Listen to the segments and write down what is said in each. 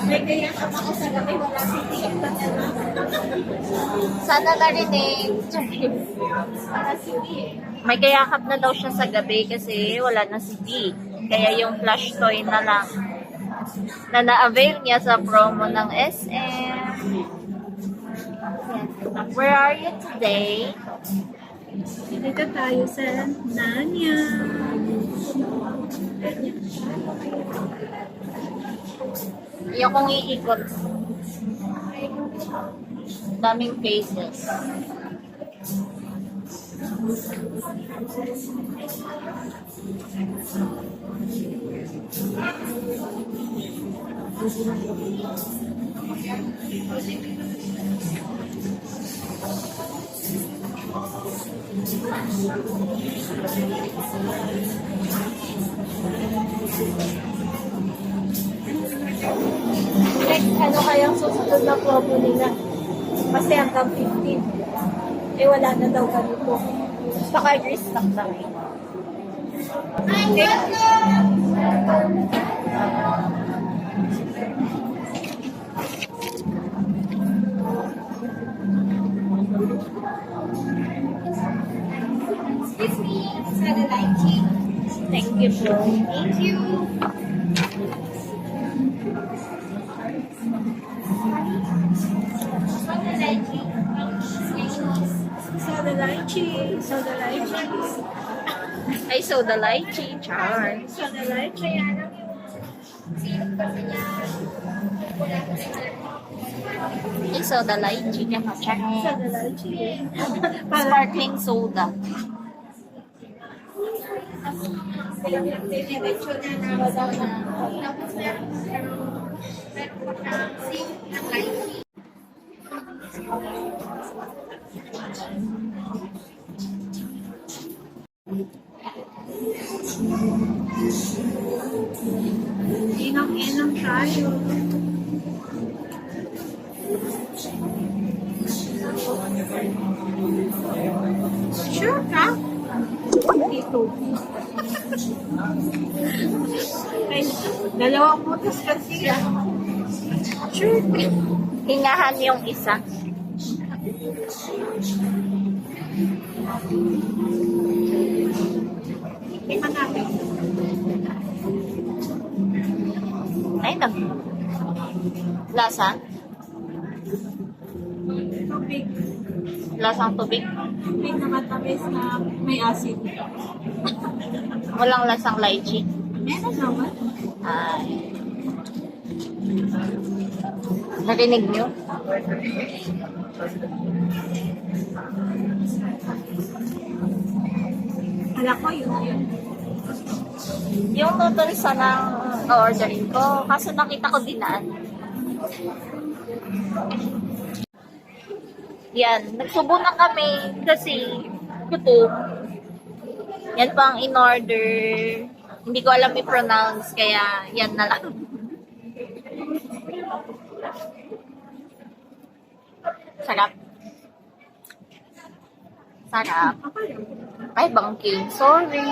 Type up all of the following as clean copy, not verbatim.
May kaya ka ako sa gabi, wala si Tia. Sana narinig. Para si Tia. May kayakap na daw siya sa gabi kasi wala na si D. Kaya yung plush toy na lang na na-avail niya sa promo ng SM. Where are you today? Dito tayo sa Nanya. Yung kung iikot. Daming faces. Next, ano kayang susunod na promo nila? Kasi hanggang 15. Eh, wala na daw ganito. Baka restock na rin. Excuse me, satellite cheap. Thank you po. Thank you. Satellite cheap. Satellite cheap. Satellite cheap. Ay, soda lychee. Char. Satellite cheap. Ay, soda lychee. Char. Satellite cheap. Sparkling soda. Inang-inang tayo. Sure ka? Dito. Ay, dalawang butas kasi. Sure ka? Hingahan yung isa. Tingnan natin. Ay, lasa? Tubig. Lasang tubig? Tubig na matamis na may acid. Walang lasang lychee. Meron naman. Ay. Narinig nyo? Hala ko yun. Yung noodles ng orderin ko, kaso nakita ko dinaan. Yan, nagsubo na kami kasi gutom. Yan pa ang in-order. Hindi ko alam i-pronounce, kaya yan na lang. Sarap. Sarap. Ay, bangking. Sorry.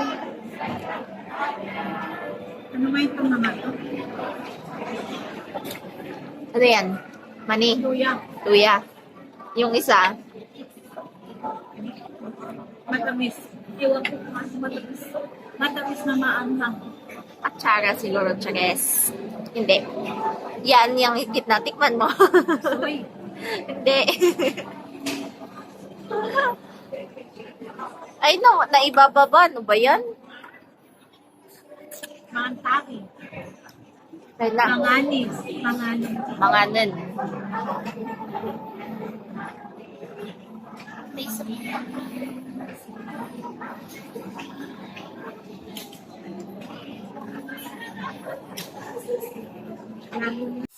Ano ba itong mga to? Ano yan? Mani. Luya. Luya. Yung isa, Matamis. Iwan ko kung ano matamis. Matamis na maanghang. atsara siguro, chares. Hindi. Yan, yung higit na. Tikman mo. Uy, Hindi. Ay, no, naibababa. Ano ba yan? mantaki. Ay na. Manganis. Manganis. Manganan. Lalo